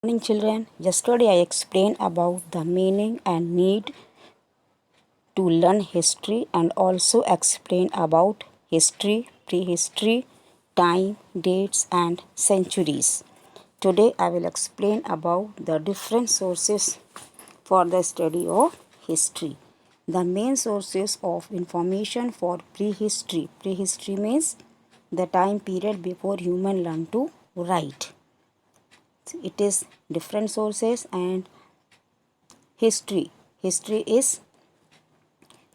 Morning, children. Yesterday I explained about the meaning and need to learn history and also explain about history, prehistory, time, dates, and centuries. Today I will explain about the different sources for the study of history. The main sources of information for prehistory. Prehistory means the time period before human learned to write. It is different sources. And history is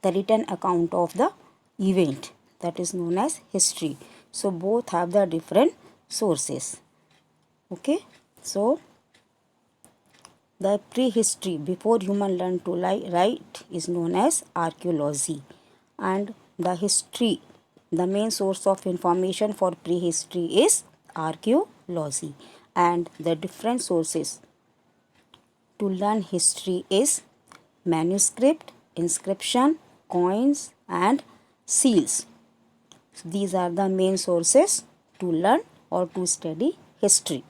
the written account of the event, that is known as history. So both have the different sources. Okay, so the prehistory before human learned to write is known as archaeology. And the history, the main source of information for prehistory is archaeology. And the different sources to learn history is manuscript, inscription, coins, and seals. So these are the main sources to learn or to study history.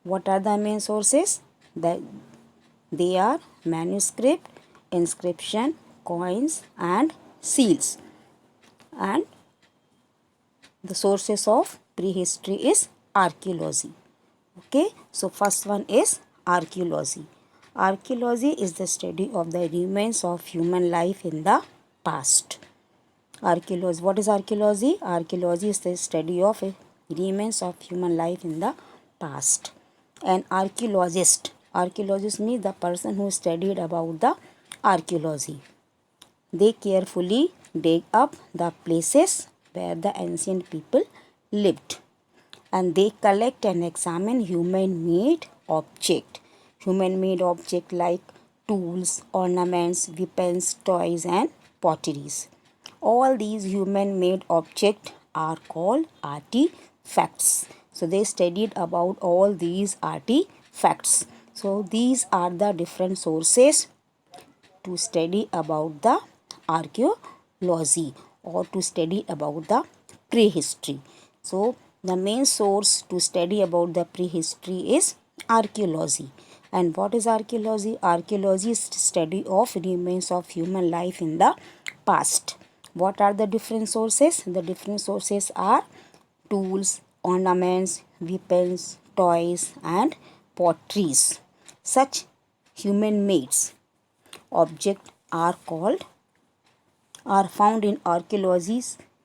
What are the main sources? They are manuscript, inscription, coins, and seals. And the sources of prehistory is archaeology. Okay, so first one is archaeology. Archaeology is the study of the remains of human life in the past. Archaeology. What is archaeology? Archaeology is the study of remains of human life in the past. An archaeologist. Archaeologist means the person who studied about the archaeology. They carefully dig up the places where the ancient people lived, and they collect and examine human-made like tools, ornaments, weapons, toys, and potteries. All these human-made objects are called artifacts. So they studied about all these artifacts. So these are the different sources to study about the archaeology or to study about the prehistory. So the main source to study about the prehistory is archaeology. And what is archaeology? Archaeology is study of remains of human life in the past. What are the different sources? The different sources are tools, ornaments, weapons, toys, and potteries. Such human made objects are found in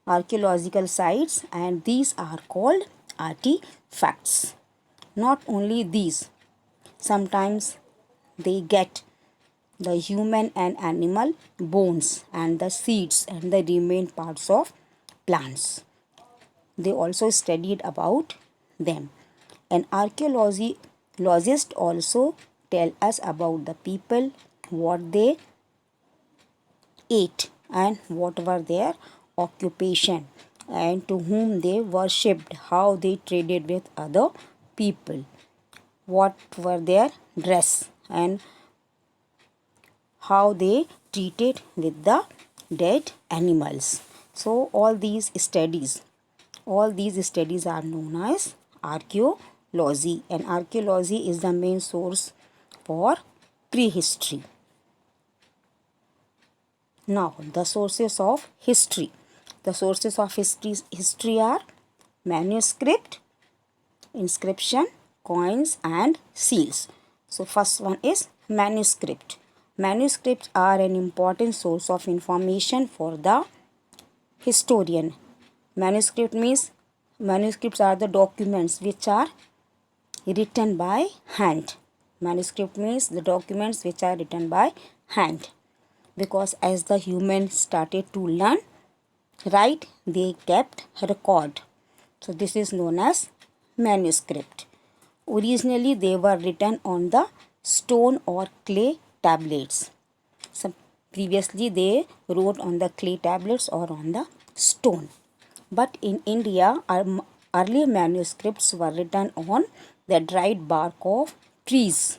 archaeological sites, and these are called artifacts. Not only these, sometimes they get the human and animal bones and the seeds and the remain parts of plants. They also studied about them. An archaeologist also tell us about the people, what they ate and what were their occupation, and to whom they worshipped, how they traded with other people, what were their dress, and how they treated with the dead animals. So all these studies are known as archaeology, and archaeology is the main source for prehistory. Now, the sources of history. The sources of history are manuscript, inscription, coins, and seals. So, first one is manuscript. Manuscripts are an important source of information for the historian. Manuscripts are the documents which are written by hand. Manuscript means the documents which are written by hand, because as the humans started to learn write, they kept record. So this is known as manuscript. Originally they were written on the stone or clay tablets. So previously they wrote on the clay tablets or on the stone. But in India, early manuscripts were written on the dried bark of trees,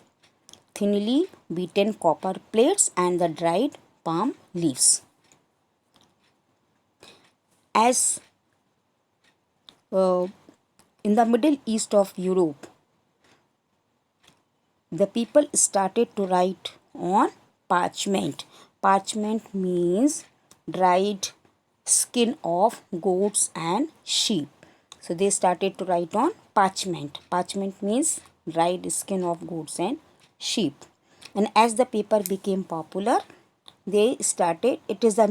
thinly beaten copper plates, and the dried palm leaves. As in the Middle East of Europe, the people started to write on parchment. Parchment means dried skin of goats and sheep. So they started to write on parchment. Parchment means dried skin of goats and sheep. And as the paper became popular, they started, it is a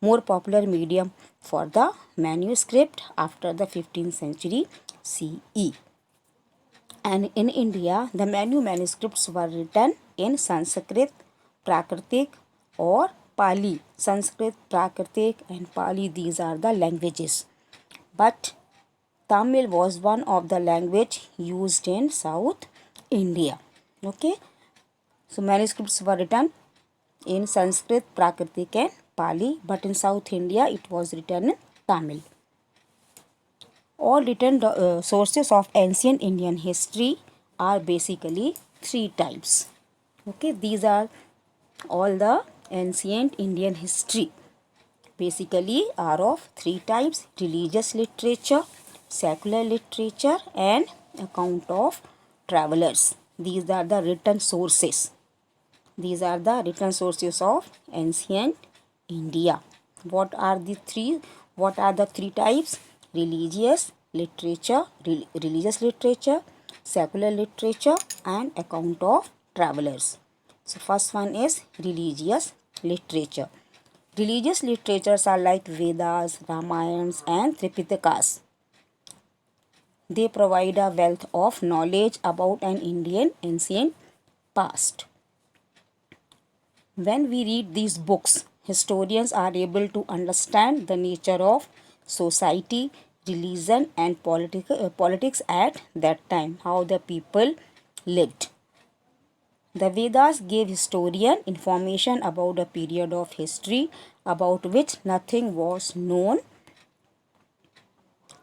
more popular medium for the manuscript after the 15th century CE. And in India, the many manuscripts were written in Sanskrit, Prakritic, or Pali. Sanskrit, Prakritic, and Pali, these are the languages. But Tamil was one of the language used in South India. Okay, so manuscripts were written in Sanskrit, Prakritic, and Pali, but in South India it was written in Tamil. All written sources of ancient Indian history are basically three types. Okay, these are all the ancient Indian history basically are of three types: religious literature, secular literature, and account of travelers. These are the written sources. These are the written sources of ancient India. What are the three? What are the three types? Religious literature, religious literature, secular literature, and account of travelers. So first one is religious literature. Religious literatures are like Vedas, Ramayans, and Tripitakas. They provide a wealth of knowledge about an Indian ancient past. When we read these books, historians are able to understand the nature of society, religion, and politics at that time, how the people lived. The Vedas gave historian information about a period of history about which nothing was known,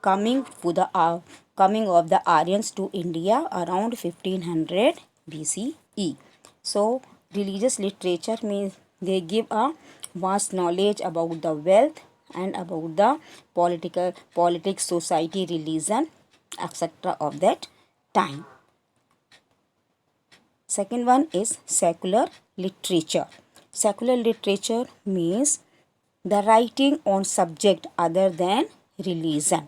coming of the Aryans to India around 1500 BCE. So religious literature means they give a vast knowledge about the wealth and about the politics, society, religion, etc. of that time. Second one is secular literature. Secular literature means the writing on subject other than religion.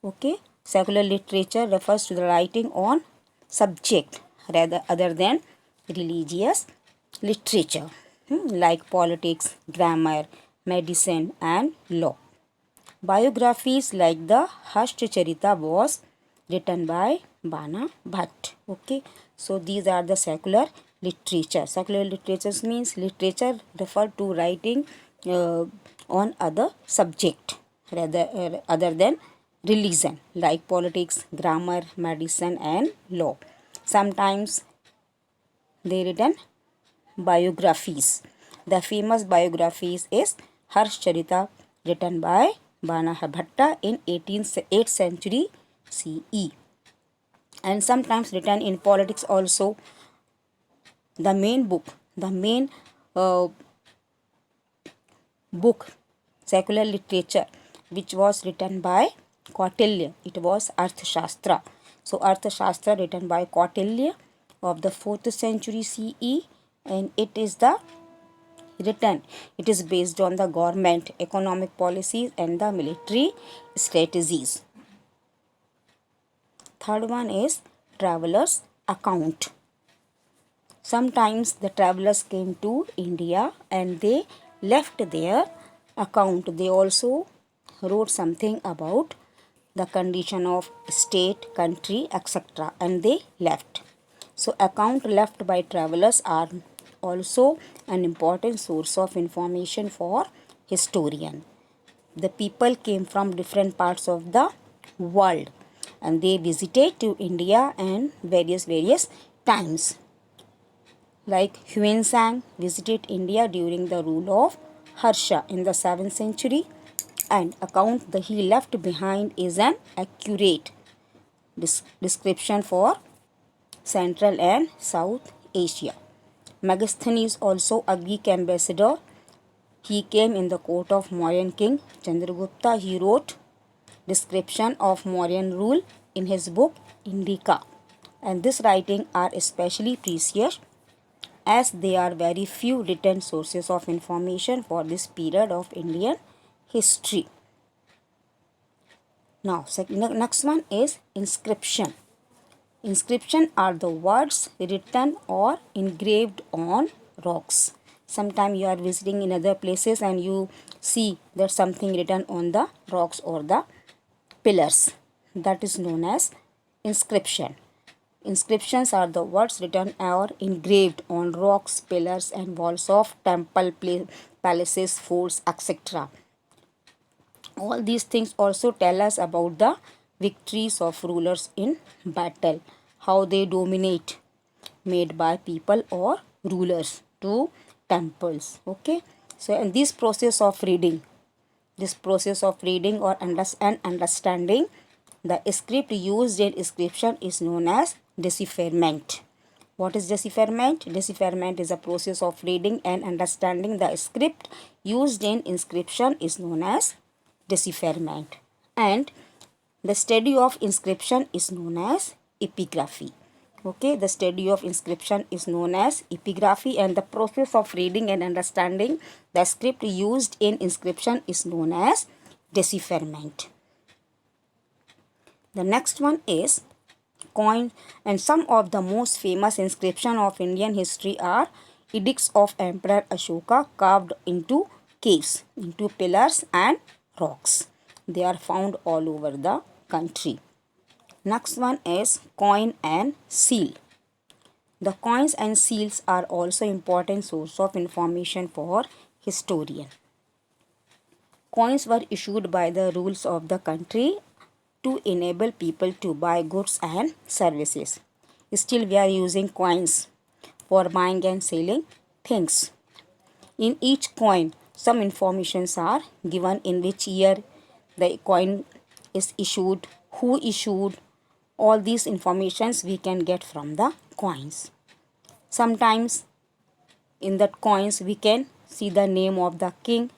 Okay, secular literature refers to the writing on subject rather other than religious literature, like politics, grammar, medicine, and law. Biographies like the Hashtracharita was written by Bana Bhatt. Okay, so these are the secular literature. Secular literature means literature refer to writing on other subject rather other than religion, like politics, grammar, medicine, and law. Sometimes they written biographies. The famous biographies is Harshcharita, written by Bana Bhatta in 8th century CE, and sometimes written in politics also. The main uh, book, secular literature, which was written by Kautilya. It was Arthashastra. So Arthashastra written by Kautilya of the 4th century CE, and it is based on the government economic policies and the military strategies. Third one is travelers account. Sometimes the travelers came to India and they left their account. They also wrote something about the condition of state, country, etc. and they left. So account left by travelers are also an important source of information for historian. The people came from different parts of the world and they visited to India and various times. Like Huan Sang visited India during the rule of Harsha in the 7th century, and account that he left behind is an accurate description for Central and South Asia. Megasthenes, also a Greek ambassador, he came in the court of Mauryan king Chandragupta. He wrote description of Mauryan rule in his book Indica. and this writing are especially precious as there are very few written sources of information for this period of Indian history. Now, next one is inscription. Inscription are the words written or engraved on rocks. Sometimes you are visiting in other places and you see there's something written on the rocks or the pillars. That is known as inscription. Inscriptions are the words written or engraved on rocks, pillars, and walls of temple, palaces, forts, etc. All these things also tell us about the victories of rulers in battle, how they dominate, made by people or rulers to temples. Okay, so in this process of reading or understanding the script used in inscription is known as decipherment. What is decipherment? Decipherment is a process of reading and understanding the script used in inscription is known as decipherment. And the study of inscription is known as epigraphy. Okay, the study of inscription is known as epigraphy, and the process of reading and understanding the script used in inscription is known as decipherment. The next one is coin, and some of the most famous inscription of Indian history are edicts of Emperor Ashoka carved into caves, into pillars and rocks. They are found all over the country. Next one is coin and seal. The coins and seals are also important source of information for historian. Coins were issued by the rules of the country to enable people to buy goods and services. Still, we are using coins for buying and selling things. In each coin, some informations are given in which year the coin is issued, who issued. All these informations we can get from the coins. Sometimes in that coins we can see the name of the king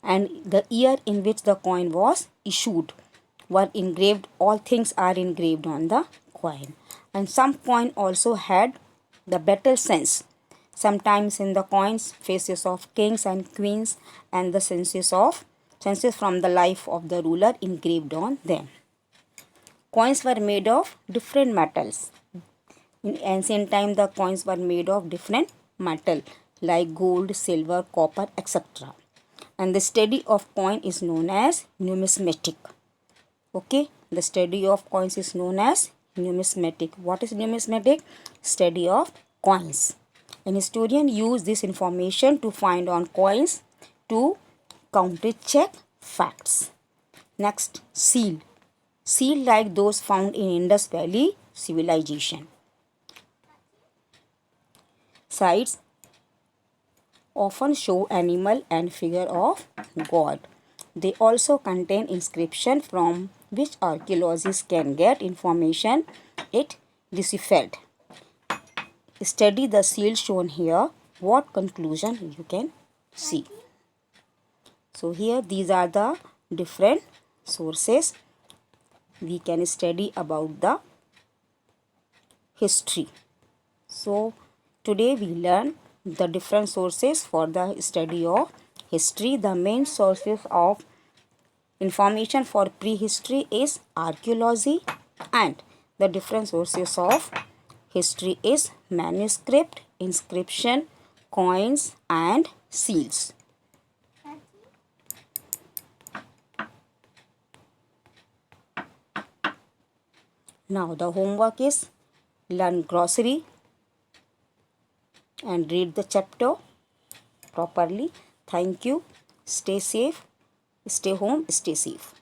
and the year in which the coin was issued were engraved. All things are engraved on the coin. And some coin also had the battle sense. Sometimes in the coins faces of kings and queens and the senses from the life of the ruler engraved on them. Coins were made of different metals. In ancient time, the coins were made of different metal like gold, silver, copper, etc. And the study of coin is known as numismatic. Okay, the study of coins is known as numismatic. What is numismatic? Study of coins. An historian use this information to find on coins to counter check facts. Next, seal. Seal like those found in Indus Valley civilization. Sides often show animal and figure of god. They also contain inscription from which archaeologists can get information it deciphered. Study the seal shown here. What conclusion you can see? So here these are the different sources we can study about the history. So today we learn the different sources for the study of history. The main sources of information for prehistory is archaeology, and the different sources of history is manuscript, inscription, coins and seals. Now the homework is learn glossary and read the chapter properly. Thank you. Stay safe. Stay home. Stay safe.